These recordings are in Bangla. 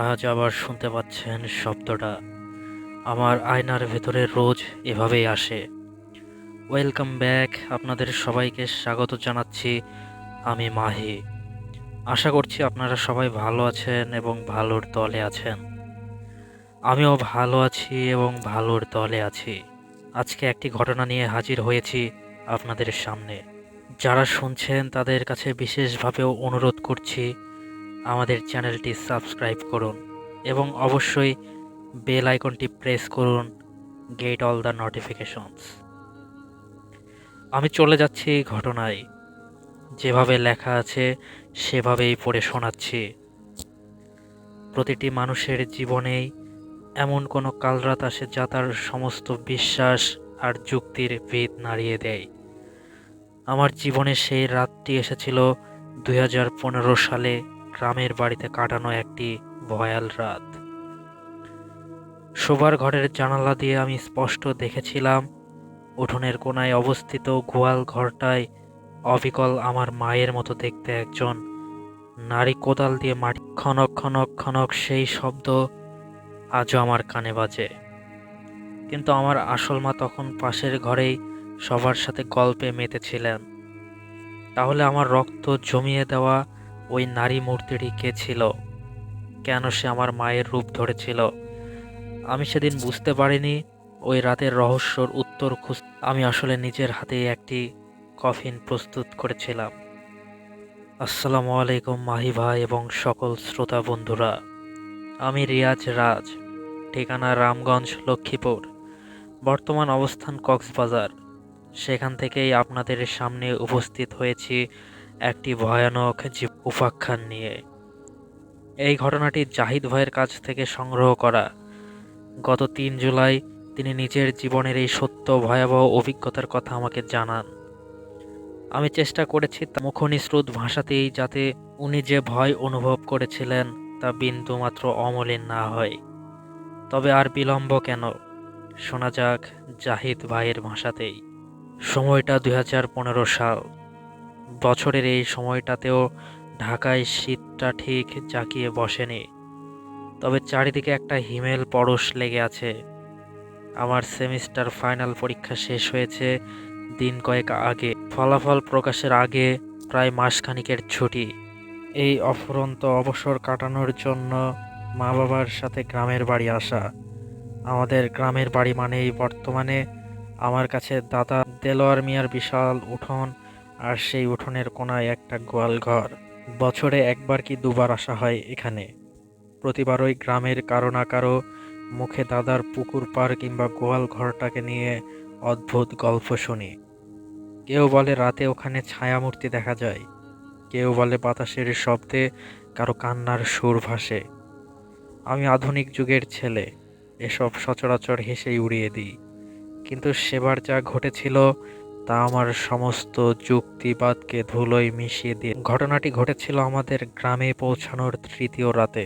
আজ আবার শুনতে পাচ্ছেন শব্দটা আমার আয়নার ভেতরে রোজ এভাবেই আসে। ওয়েলকাম ব্যাক, আপনাদের সবাইকে স্বাগত জানাচ্ছি। আমি মাহি। আশা করছি আপনারা সবাই ভালো আছেন এবং ভালোর দলে আছেন। আমিও ভালো আছি এবং ভালোর দলে আছি। আজকে একটি ঘটনা নিয়ে হাজির হয়েছি আপনাদের সামনে। যারা শুনছেন তাদের কাছে বিশেষভাবেও অনুরোধ করছি, আমাদের চ্যানেলটি সাবস্ক্রাইব করুন এবং অবশ্যই বেল আইকনটি প্রেস করুন, গেট অল দ্য নোটিফিকেশনস। আমি চলে যাচ্ছি ঘটনায়, যেভাবে লেখা আছে সেভাবেই পড়ে শোনাচ্ছি। প্রতিটি মানুষের জীবনেই এমন কোনো কালরাত আসে যা তার সমস্ত বিশ্বাস আর যুক্তির ভিত নাড়িয়ে দেয়। আমার জীবনে সেই রাতটি এসেছিল 2015 সালে, গ্রামের বাড়িতে কাটানো একটি ভয়াল রাত। শোবার ঘরের জানালা দিয়ে আমি স্পষ্ট দেখেছিলাম উঠোনের কোনায় অবস্থিত গোয়াল ঘরটায় অবিকল আমার মায়ের মতো দেখতে একজন নারী কোদাল দিয়ে মাটি খনক খনক খনক, সেই শব্দ আজও আমার কানে বাজে। কিন্তু আমার আসল মা তখন পাশের ঘরেই সবার সাথে গল্পে মেতেছিলেন। তাহলে আমার রক্ত জমিয়ে দেওয়া ওই নারী মূর্তিটি কে ছিল? কেন সে আমার মায়ের রূপ ধরেছিল? আমি সেদিন বুঝতে পারিনি। ওই রাতের রহস্যর উত্তর আমি আসলে নিজের হাতেই একটি কফিন প্রস্তুত করেছিলাম। আসসালামু আলাইকুম মাহি ভাই এবং সকল শ্রোতা বন্ধুরা। আমি রিয়াজ রাজ, ঠিকানা রামগঞ্জ, লক্ষ্মীপুর। বর্তমান অবস্থান কক্সবাজার। সেখান থেকেই আপনাদের সামনে উপস্থিত হয়েছি একটি ভয়ানক উপাখ্যান নিয়ে। এই ঘটনাটি জাহিদ ভাইয়ের কাছ থেকে সংগ্রহ করা। গত 3 জুলাই তিনি নিজের জীবনের এই সত্য ভয়াবহ অভিজ্ঞতার কথা আমাকে জানান। আমি চেষ্টা করেছি তা মুখনিসৃত ভাষাতেই, যাতে উনি যে ভয় অনুভব করেছিলেন তা বিন্দুমাত্র অমলিন না হয়। তবে আর বিলম্ব কেন, শোনা যাক জাহিদ ভাইয়ের ভাষাতেই। সময়টা 2015 সাল। বছরের এই সময়টাতেও ঢাকায় শীতটা ঠিক জাঁকিয়ে বসেনি, তবে চারিদিকে একটা হিমেল পরশ লেগে আছে। আমার সেমিস্টার ফাইনাল পরীক্ষা শেষ হয়েছে দিন কয়েক আগে। ফলাফল প্রকাশের আগে প্রায় মাসখানেকের ছুটি। এই অফুরন্ত অবসর কাটানোর জন্য মা বাবার সাথে গ্রামের বাড়ি আসা। আমাদের গ্রামের বাড়ি মানেই বর্তমানে আমার কাছে দাদা দেলোয়ার মিয়ার বিশাল উঠোন, আর সেই উঠোনের কোনায় একটা গোয়াল ঘর। বছরে একবার কি দুবার আসা হয় এখানে। প্রতিবারই গ্রামের কারো না কারো মুখে দাদার পুকুর পাড় কিংবা গোয়াল ঘরটাকে নিয়ে অদ্ভুত গল্প শুনি। কেউ বলে রাতে ওখানে ছায়ামূর্তি দেখা যায়, কেউ বলে বাতাসের শব্দে কারো কান্নার সুর ভাসে। আমি আধুনিক যুগের ছেলে, এসব সচরাচর হেসেই উড়িয়ে দিই। কিন্তু সেবার যা ঘটেছিল তা আমার সমস্ত যুক্তিবাদকে ধুলোয় মিশিয়ে দিয়ে। ঘটনাটি ঘটেছিল আমাদের গ্রামে পৌঁছানোর তৃতীয় রাতে।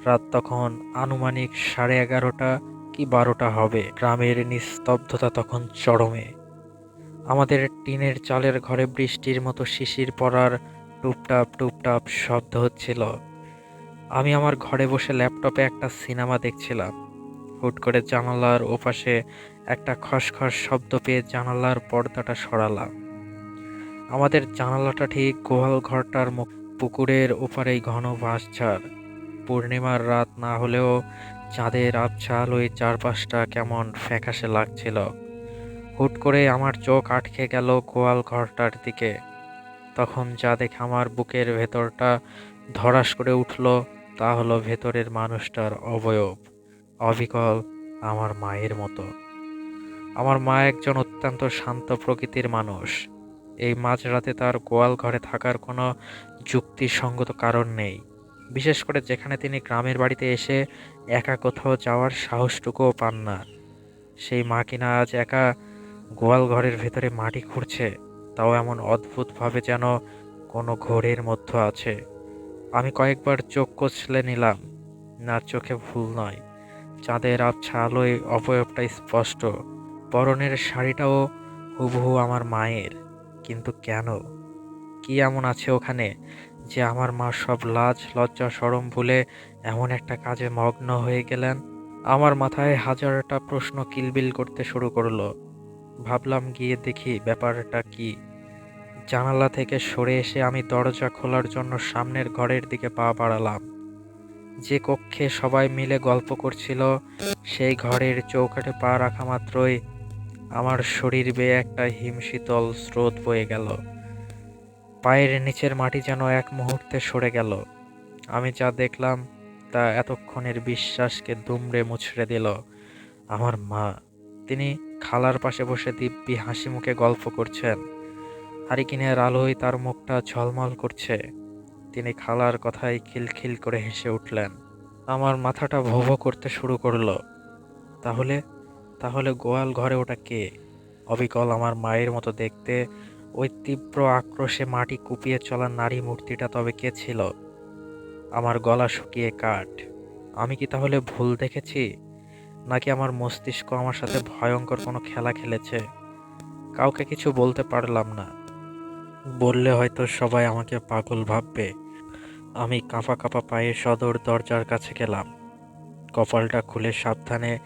রাত তখন আনুমানিক 11:30 কি 12টা হবে। গ্রামের নিস্তব্ধতা তখন চরমে। আমাদের টিনের চালের ঘরে বৃষ্টির মতো শিশির পড়ার টুপটাপ টুপটাপ শব্দ হচ্ছিল। আমি আমার ঘরে বসে ল্যাপটপে একটা সিনেমা দেখছিলাম। হুট করে জানালার ওপাশে একটা খসখস শব্দ পেয়ে জানালার পর্দাটা সরালাম। আমাদের জানালাটা ঠিক গোয়াল ঘরটার মুখ। পুকুরের ওপারেই ঘন বাঁশঝাড়। পূর্ণিমার রাত না হলেও চাঁদের আবছা আলোয় চারপাশটা কেমন ফ্যাকাশে লাগছিল। হুট করে আমার চোখ আটকে গেল গোয়াল ঘরটার দিকে। তখন যা দেখে আমার বুকের ভেতরটা ধড়াস করে উঠল তা হলো ভেতরের মানুষটার অবয়ব, অবিকল আমার মায়ের মতো। আমার মা একজন অত্যন্ত শান্ত প্রকৃতির মানুষ। এই মাঝরাতে তার গোয়াল ঘরে থাকার কোনো যুক্তিসঙ্গত কারণ নেই, বিশেষ করে যেখানে তিনি গ্রামের বাড়িতে এসে একা কোথাও যাওয়ার সাহসটুকুও পান না। সেই মা কিনা আজ একা গোয়াল ঘরের ভেতরে মাটি খুঁড়ছে, তাও এমন অদ্ভুতভাবে যেন কোনো ঘোরের মধ্যে আছে। আমি কয়েকবার চোখ কচলে নিলাম, না চোখে ভুল নয়, চাঁদের আবছা আলোয় অবয়বটা স্পষ্ট। পরনের শাড়িটাও হুবহু আমার মায়ের। কিন্তু কেন? কি এমন আছে ওখানে যে আমার মা সব লাজ লজ্জা শরম ভুলে এমন একটা কাজে মগ্ন হয়ে গেলেন? আমার মাথায় হাজারটা প্রশ্ন কিলবিল করতে শুরু করলো। ভাবলাম গিয়ে দেখি ব্যাপারটা কি। জানালা থেকে সরে এসে আমি দরজা খোলার জন্য সামনের ঘরের দিকে পা বাড়ালাম। যে কক্ষে সবাই মিলে গল্প করছিল সেই ঘরের চৌকাঠে পা রাখা মাত্রই আমার শরীর বেয়ে একটা হিমশীতল স্রোত বয়ে গেল। পায়ের নিচের মাটি যেন এক মুহূর্তে সরে গেল। আমি যা দেখলাম তা এতক্ষণের বিশ্বাসকে দুমড়ে মুচড়ে দিল। আমার মা, তিনি খালার পাশে বসে দিব্যি হাসি মুখে গল্প করছেন। হারিকেনের আলোয় তার মুখটা ঝলমল করছে। তিনি খালার কথায় খিলখিল করে হেসে উঠলেন। আমার মাথাটা ভো ভো করতে শুরু করলো। তাহলে তাহলে গোয়াল ঘরে ওটা কে? অবিকল আমার মায়ের মতো দেখতে, ওই তীব্র আক্রোশে মাটি কুপিয়ে চলা নারী মূর্তিটা তবে কে ছিল? আমার গলা শুকিয়ে কাঠ। আমি কি তাহলে ভুল দেখেছি, নাকি আমার মস্তিষ্ক আমার সাথে ভয়ঙ্কর কোনো খেলা খেলেছে? কাউকে কিছু বলতে পারলাম না। বললে হয়তো সবাই আমাকে পাগল ভাববে। আমি কাঁপা কাঁপা পায়ে সদর দরজার কাছে গেলাম। কপালটা খুলে সাবধানে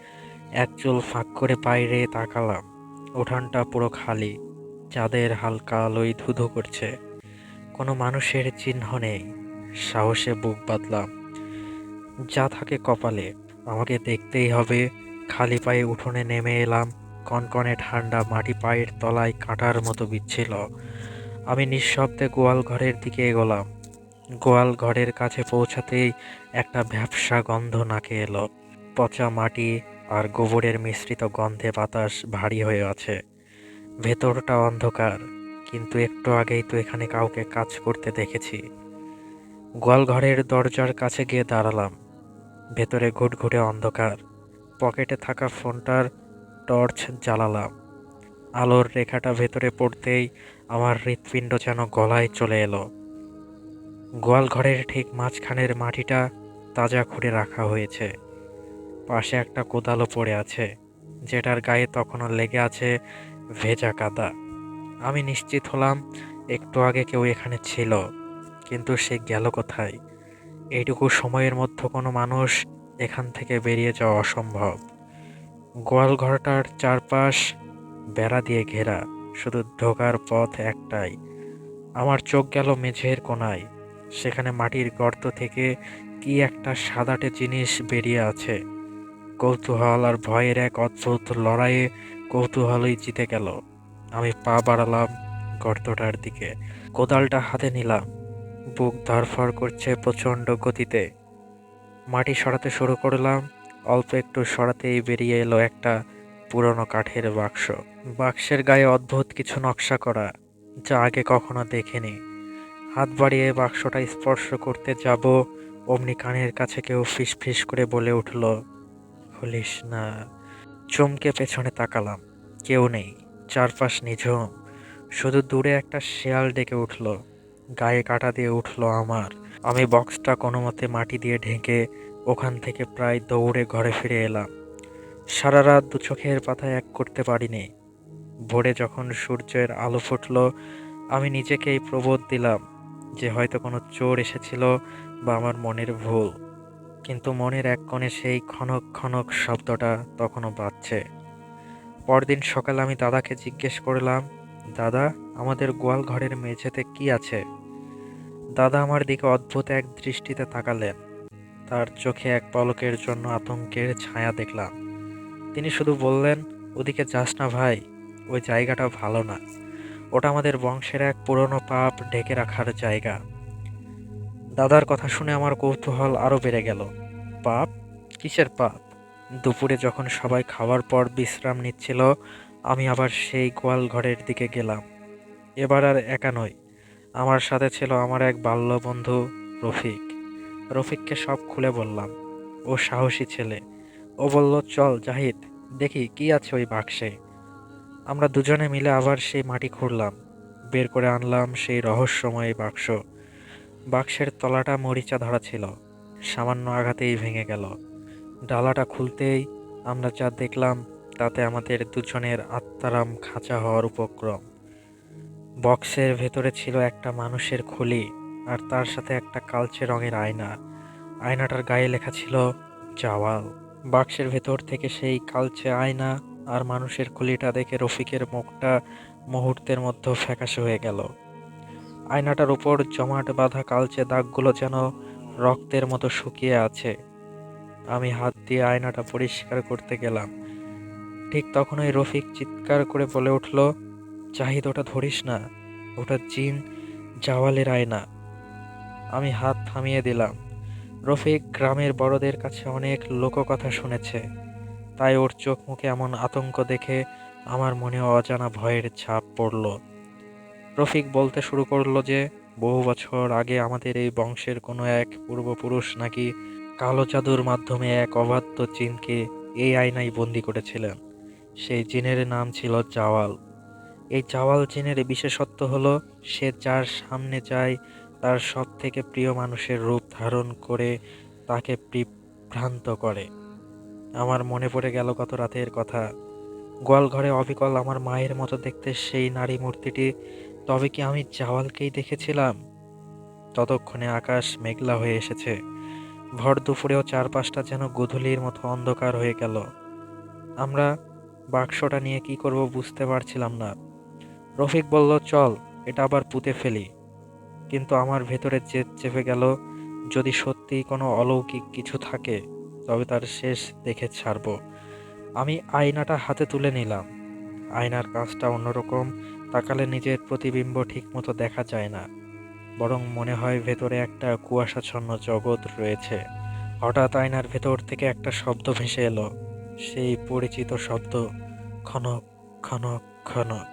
এক চুল ফাঁক করে বাইরে তাকালাম। উঠানটা পুরো খালি। চাঁদের হালকা আলোয় ধুধু করছে। কোনো মানুষের চিহ্ন নেই। সাহসে বুক বাঁধলাম। যা থাকে কপালে, আমাকে দেখতেই হবে। খালি পায়ে উঠোনে নেমে এলাম। কনকনে ঠান্ডা মাটি পায়ের তলায় কাঁটার মতো বিচ্ছিল। আমি নিঃশব্দে গোয়াল ঘরের দিকে এগোলাম। গোয়াল ঘরের কাছে পৌঁছাতেই একটা ভ্যাপসা গন্ধ নাকে এলো। পচা মাটি আর গোবরের মিশ্রিত গন্ধে বাতাস ভারী হয়ে আছে। ভেতরটা অন্ধকার, কিন্তু একটু আগেই তো এখানে কাউকে কাজ করতে দেখেছি। গোয়াল ঘরের দরজার কাছে গিয়ে দাঁড়ালাম। ভেতরে ঘুটঘুটে অন্ধকার। পকেটে থাকা ফোনটার টর্চ জ্বালালাম। আলোর রেখাটা ভেতরে পড়তেই আমার হৃৎপিণ্ড যেন গলায় চলে এলো। গোয়াল ঘরের ঠিক মাঝখানের মাটিটা তাজা খুঁড়ে রাখা হয়েছে। পাশে একটা কোদালও পড়ে আছে, যেটার গায়ে তখনও লেগে আছে ভেজা কাদা। আমি নিশ্চিত হলাম একটু আগে কেউ এখানে ছিল, কিন্তু সে গেল কোথায়? এইটুকু সময়ের মধ্যে কোনো মানুষ এখান থেকে বেরিয়ে যাওয়া অসম্ভব। গোয়াল ঘরটার চারপাশ বেড়া দিয়ে ঘেরা, শুধু ঢোকার পথ একটাই। আমার চোখ গেল মেঝের কোণায়। সেখানে মাটির গর্ত থেকে কি একটা সাদাটে জিনিস বেরিয়ে আছে। কৌতূহল আর ভয়ের এক অদ্ভুত লড়াইয়ে কৌতূহলই জিতে গেল। আমি পা বাড়ালাম গর্তটার দিকে। কোদালটা হাতে নিলাম। বুক ধড়ফড় করছে প্রচণ্ড গতিতে। মাটি সরাতে শুরু করলাম। অল্প একটু সরাতেই বেরিয়ে এলো একটা পুরনো কাঠের বাক্স। বাক্সের গায়ে অদ্ভুত কিছু নকশা করা, যা আগে কখনো দেখিনি। হাত বাড়িয়ে বাক্সটা স্পর্শ করতে যাব, অমনি কানের কাছে কেউ ফিসফিস করে বলে উঠল, খুলিস না। চমকে পেছনে তাকালাম। কেউ নেই। চারপাশ নিঝুম। শুধু দূরে একটা শেয়াল ডেকে উঠল। গায়ে কাটা দিয়ে উঠল আমার। আমি বক্সটা কোনো মতে মাটি দিয়ে ঢেকে ওখান থেকে প্রায় দৌড়ে ঘরে ফিরে এলাম। সারা রাত দু চোখের পাতায় এক করতে পারিনি। ভোরে যখন সূর্যের আলো ফুটল, আমি নিজেকেই প্রবোধ দিলাম যে হয়তো কোনো চোর এসেছিল বা আমার মনের ভুল। কিন্তু মনের এক কোণে সেই খনক খনক শব্দটা তখনও বাজছে। পরদিন সকালে আমি দাদাকে জিজ্ঞেস করলাম, দাদা, আমাদের গোয়াল ঘরের মেঝেতে কি আছে? দাদা আমার দিকে অদ্ভুত এক দৃষ্টিতে তাকালেন। তার চোখে এক পলকের জন্য আতঙ্কের ছায়া দেখলাম। তিনি শুধু বললেন, ওদিকে যাস না ভাই, ওই জায়গাটা ভালো না। ওটা আমাদের বংশের এক পুরনো পাপ ঢেকে রাখার জায়গা। দাদার কথা শুনে আমার কৌতূহল আরো বেড়ে গেল। পাপ? কিসের পাপ? দুপুরে যখন সবাই খাওয়ার পর বিশ্রাম নিচ্ছিল, আমি আবার সেই গোয়াল ঘরের দিকে গেলাম। এবার আর একা নই, আমার সাথে ছিল আমার এক বাল্যবন্ধু রফিক। রফিককে সব খুলে বললাম। ও সাহসী ছেলে। ও বলল, চল জাহিদ, দেখি কি আছে ওই বাক্সে। আমরা দুজনে মিলে আবার সেই মাটি খুঁড়লাম। বের করে আনলাম সেই রহস্যময় বাক্স। বাক্সের তলাটা মরিচা ধরা ছিল। সামান্য আঘাতেই ভেঙে গেল। ডালাটা খুলতেই আমরা যা দেখলাম তাতে আমাদের দুজনের আত্মারাম খাঁচা হওয়ার উপক্রম। বক্সের ভেতরে ছিল একটা মানুষের খুলি। আর তার সাথে একটা কালচে রঙের আয়না। আয়নাটার গায়ে লেখা ছিল জাওয়াল। বাক্সের ভেতর থেকে সেই কালচে আয়না আর মানুষের খুলিটা দেখে রফিকের মুখটা মুহূর্তের মধ্যে ফ্যাকাশে হয়ে গেল। আয়নাটার উপর জমাট বাঁধা কালচে দাগগুলো যেন রক্তের মতো শুকিয়ে আছে। আমি হাত দিয়ে আয়নাটা পরিষ্কার করতে গেলাম, ঠিক তখনই রফিক চিৎকার করে বলে উঠল, জাহিদ, ওটা ধরিস না, ওটা জিন জাওয়ালের আয়না। আমি হাত থামিয়ে দিলাম। রফিক গ্রামের বড়দের কাছে অনেক লোককথা শুনেছে, তাই ওর চোখ মুখে এমন আতঙ্ক দেখে আমার মনে অজানা ভয়ের ছাপ পড়ল। রফিক বলতে শুরু করলো যে বহু বছর আগে আমাদের এই বংশের কোনো এক পূর্বপুরুষ নাকি কালো জাদুর মাধ্যমে এক অবাধ্য জিনকে এই আয়নায় বন্দি করেছিলেন। সেই জিনের নাম ছিল জাওয়াল। এই জাওয়াল জিনের বিশেষত্ব হলো সে যার সামনে যায় তার সব থেকে প্রিয় মানুষের রূপ ধারণ করে তাকে বিভ্রান্ত করে। আমার মনে পড়ে গেল গত রাতের কথা। গোয়ালঘরে অবিকল আমার মায়ের মতো দেখতে সেই নারী মূর্তিটি, তবে কি আমি জাওয়ালকেই দেখেছিলাম? ততক্ষণে আকাশ মেঘলা হয়ে এসেছে। ভর দুপুরেও চারপাশটা যেন গোধূলির মতো অন্ধকার হয়ে গেল। আমরা বাক্সটা নিয়ে কি করব বুঝতে পারছিলাম না। রফিক বলল, চল এটা আবার পুঁতে ফেলি। কিন্তু আমার ভেতরে জেদ চেপে গেল, যদি সত্যিই কোনো অলৌকিক কিছু থাকে তবে তার শেষ দেখে ছাড়ব। আমি আয়নাটা হাতে তুলে নিলাম। আয়নার কাজটা অন্যরকম, তাকালে নিজের প্রতিবিম্ব ঠিকমতো দেখা যায় না, বরং মনে হয় ভেতরে একটা কুয়াশাচ্ছন্ন জগৎ রয়েছে। হঠাৎ আয়নার ভেতর থেকে একটা শব্দ ভেসে এলো, সেই পরিচিত শব্দ, খনক খনক খনক,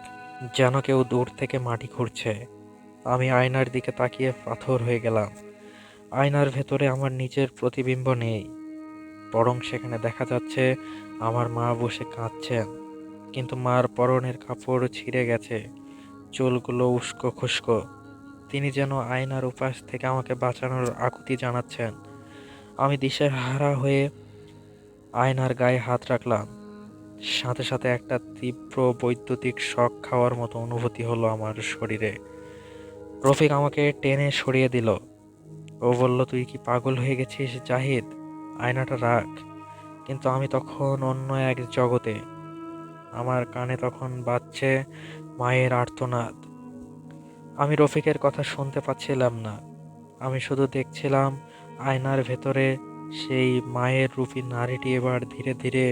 যেন কেউ দূর থেকে মাটি খুঁড়ছে। আমি আয়নার দিকে তাকিয়ে পাথর হয়ে গেলাম। আয়নার ভেতরে আমার নিজের প্রতিবিম্ব নেই, বরং সেখানে দেখা যাচ্ছে আমার মা বসে কাঁদছেন। কিন্তু মার পরনের কাপড় ছিঁড়ে গেছে, চুলগুলো উস্কো খুস্কো। তিনি যেন আয়নার উপাস থেকে আমাকে বাঁচানোর আকুতি জানাচ্ছেন। আমি দিশেহারা হয়ে আয়নার গায়ে হাত রাখলাম। সাথে সাথে একটা তীব্র বৈদ্যুতিক শক খাওয়ার মতো অনুভূতি হলো আমার শরীরে। রফিক আমাকে টেনে সরিয়ে দিল। ও বলল, তুই কি পাগল হয়ে গেছিস জাহিদ, আয়নাটা রাখ। কিন্তু আমি তখন অন্য এক জগতে। আমার কানে তখন বাজছে মায়ের আর্তনাদ। আমি রফিকের কথা শুনতে পাচ্ছিলাম না, আমি শুধু দেখছিলাম আয়নার ভেতরে সেই মায়ের রূপী নারীটি এবার ধীরে ধীরে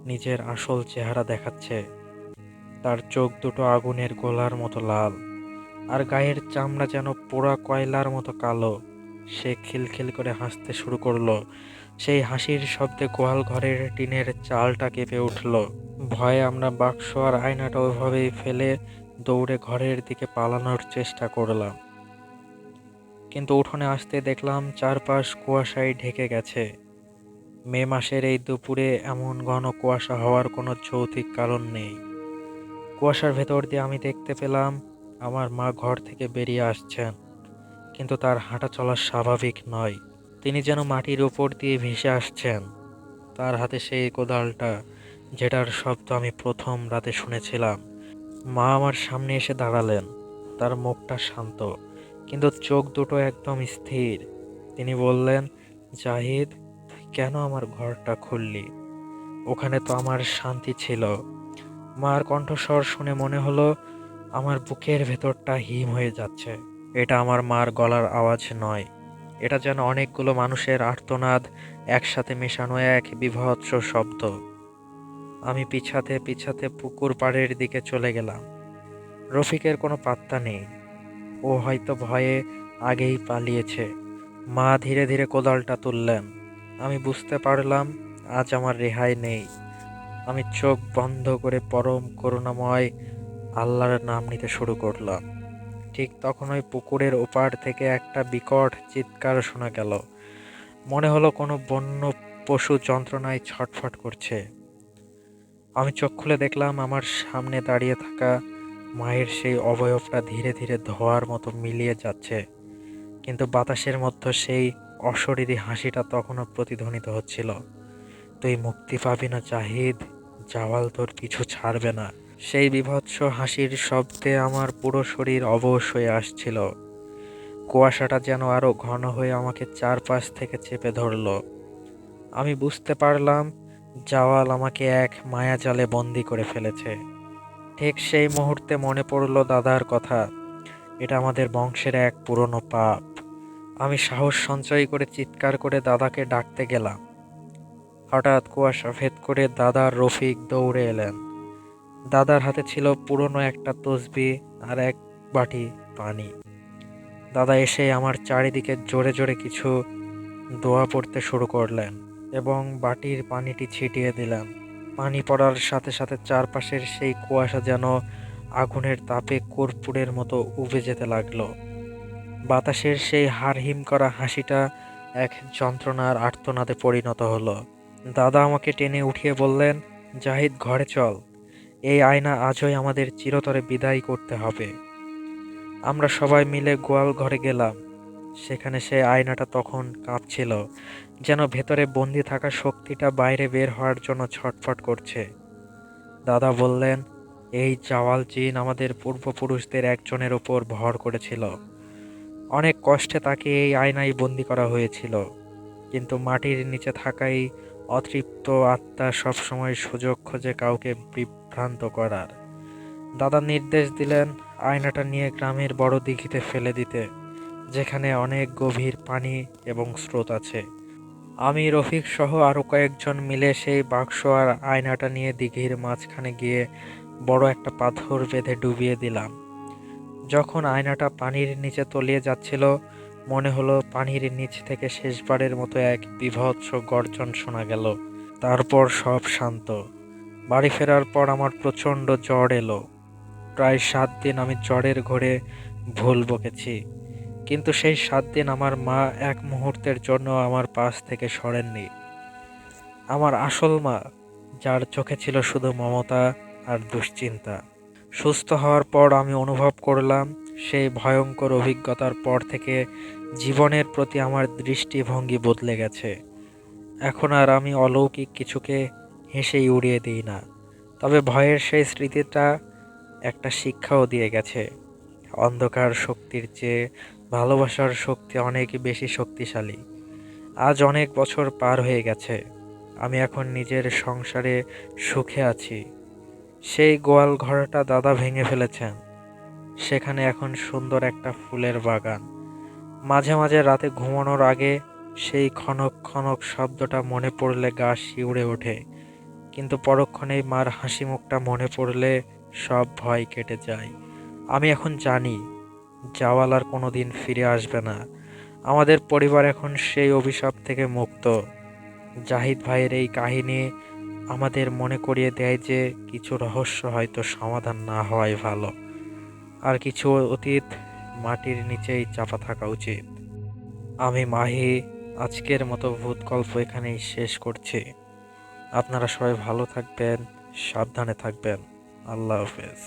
নিজের আসল চেহারা দেখাচ্ছে। তার চোখ দুটো আগুনের গোলার মতো লাল, আর গায়ের চামড়া যেন পোড়া কয়লার মতো কালো। সে খিলখিল করে হাসতে শুরু করলো। সেই হাসির শব্দে গোয়াল ঘরের টিনের চালটা কেঁপে উঠল। ভয়ে আমরা বাক্স আর আয়নাটা ওইভাবেই ফেলে দৌড়ে ঘরের দিকে পালানোর চেষ্টা করলাম। কিন্তু উঠোনে আসতে দেখলাম চারপাশ কুয়াশায় ঢেকে গেছে। মে মাসের এই দুপুরে এমন ঘন কুয়াশা হওয়ার কোনো যৌক্তিক কারণ নেই। কুয়াশার ভেতর দিয়ে আমি দেখতে পেলাম আমার মা ঘর থেকে বেরিয়ে আসছেন, কিন্তু তার হাঁটা চলা স্বাভাবিক নয়। তিনি যেন মাটির উপর দিয়ে ভেসে আসছেন। তার হাতে সেই কোদালটা, যেটার শব্দ আমি প্রথম রাতে শুনেছিলাম। মা আমার সামনে এসে দাঁড়ালেন। তার মুখটা শান্ত, কিন্তু চোখ দুটো একদম স্থির। তিনি বললেন, জাহিদ, তুই কেন আমার ঘরটা খুললি? ওখানে তো আমার শান্তি ছিল। মার কণ্ঠস্বর শুনে মনে হলো আমার বুকের ভেতরটা হিম হয়ে যাচ্ছে। এটা আমার মার গলার আওয়াজ নয়, এটা যেন অনেকগুলো মানুষের আর্তনাদ একসাথে মেশানো এক বীভৎস শব্দ। আমি পিছাতে পিছাতে পুকুর পাড়ের দিকে চলে গেলাম। রফিকের কোনো পাত্তা নেই, ও হয়তো ভয়ে আগেই পালিয়েছে। মা ধীরে ধীরে কোদালটা তুললেন। আমি বুঝতে পারলাম আজ আমার রেহাই নেই। আমি চোখ বন্ধ করে পরম করুণাময় আল্লাহর নাম নিতে শুরু করলাম। ঠিক তখন ওই পুকুরের ওপার থেকে একটা বিকট চিৎকার শোনা গেল। মনে হলো কোনো বন্য পশু যন্ত্রণায় ছটফট করছে। আমি চোখ খুলে দেখলাম আমার সামনে দাঁড়িয়ে থাকা মায়ের সেই অবয়বটা ধীরে ধীরে ধোঁয়ার মতো মিলিয়ে যাচ্ছে, কিন্তু বাতাসের মধ্যে সেই অশরীরী হাসিটা তখনও প্রতিধ্বনিত হচ্ছিল। তুই মুক্তি পাবি না জাহিদ, জাওয়াল তোর পিছু ছাড়বে না। সেই বীভৎস হাসির শব্দে আমার পুরো শরীর অবশ হয়ে আসছিল। কুয়াশাটা যেন আরো ঘন হয়ে আমাকে চারপাশ থেকে চেপে ধরল। আমি বুঝতে পারলাম জাওয়াল আমাকে এক মায়াজালে বন্দি করে ফেলেছে। ঠিক সেই মুহূর্তে মনে পড়ল দাদার কথা। এটা আমাদের বংশের এক পুরনো পাপ। আমি সাহস সঞ্চয় করে চিৎকার করে দাদাকে ডাকতে গেলাম। হঠাৎ কুয়াশা ভেদ করে দাদার রফিক দৌড়ে এলেন। দাদার হাতে ছিল পুরনো একটা তসবি আর এক বাটি পানি। দাদা এসে আমার চারিদিকে জোরে জোরে কিছু দোয়া পড়তে শুরু করলেন এবং বাটির পানিটি ছিটিয়ে দিলেন। পানি পড়ার সাথে সাথে চারপাশের সেই কুয়াশা যেন আগুনের তাপে কর্পূরের মতো উবে যেতে লাগলো। বাতাসের সেই হাড়হিম করা হাসিটা এক যন্ত্রণার আর্তনাদে পরিণত হলো। দাদা আমাকে টেনে উঠিয়ে বললেন, জাহিদ, ঘরে চল। এই আয়না আজই আমাদের চিরতরে বিদায় করতে হবে। আমরা সবাই মিলে গোয়াল ঘরে গেলাম। সেখানে সেই আয়নাটা তখন কাঁপছিল, যেন ভেতরে বন্দি থাকা শক্তিটা বাইরে বের হওয়ার জন্য ছটফট করছে। দাদা বললেন, এই জাওয়াল জিন আমাদের পূর্বপুরুষদের একজনের ওপর ভর করেছিল। অনেক কষ্টে তাকে এই আয়নায় বন্দি করা হয়েছিল, কিন্তু মাটির নিচে থাকাই অতৃপ্ত আত্মা সবসময় সুযোগ খোঁজে কাউকে বিভ্রান্ত করার। দাদা নির্দেশ দিলেন আয়নাটা নিয়ে গ্রামের বড় দিঘিতে ফেলে দিতে, যেখানে অনেক গভীর পানি এবং স্রোত আছে। আমি, রফিক সহ আরো কয়েকজন মিলে সেই বাক্স আর আয়নাটা নিয়ে দিঘির মাঝখানে গিয়ে বড় একটা পাথর বেঁধে ডুবিয়ে দিলাম। যখন আয়নাটা পানির নিচে তলিয়ে যাচ্ছিল, মনে হলো পানির নিচ থেকে শেষবারের মতো এক বীভৎস গর্জন শোনা গেল। তারপর সব শান্ত। বাড়ি ফেরার পর আমার প্রচণ্ড জ্বর এলো। প্রায় 7 দিন আমি জ্বরের ঘোরে ভুল বকেছি, কিন্তু সেই 7 দিন আমার মা এক মুহূর্তের জন্য আমার পাশ থেকে সরেননি। আমার আসল মা, যার চোখে ছিল শুধু মমতা আর দুশ্চিন্তা। সুস্থ হওয়ার পর আমি অনুভব করলাম সেই ভয়ঙ্কর অভিজ্ঞতার পর থেকে জীবনের প্রতি আমার দৃষ্টিভঙ্গি বদলে গেছে। এখন আর আমি অলৌকিক কিছুকে হেসেই উড়িয়ে দিই না, তবে ভয়ের সেই স্মৃতিটা একটা শিক্ষাও দিয়ে গেছে। অন্ধকার শক্তির চেয়ে ভালোবাসার শক্তি অনেক বেশি শক্তিশালী। আজ অনেক বছর পার হয়ে গেছে, আমি এখন নিজের সংসারে সুখে আছি। সেই গোয়াল ঘরটা দাদা ভেঙে ফেলেছেন, সেখানে এখন সুন্দর একটা ফুলের বাগান। মাঝে মাঝে রাতে ঘুমানোর আগে সেই খনক খনক শব্দটা মনে পড়লে গা শিউরে ওঠে, কিন্তু পরক্ষণেই মার হাসি মুখটা মনে পড়লে সব ভয় কেটে যায়। আমি এখন জানি জাওয়াল আর কোনোদিন ফিরে আসবে না। আমাদের পরিবার এখন সেই অভিশাপ থেকে মুক্ত। জাহিদ ভাইয়ের এই কাহিনী আমাদের মনে করিয়ে দেয় যে কিছু রহস্য হয়তো সমাধান না হওয়াই ভালো, আর কিছু অতীত মাটির নিচেই চাপা থাকা উচিত। আমি মাহি, আজকের মতো ভূত গল্প এখানেই শেষ করছি। আপনারা সবাই ভালো থাকবেন, সাবধানে থাকবেন। আল্লাহ হাফেজ।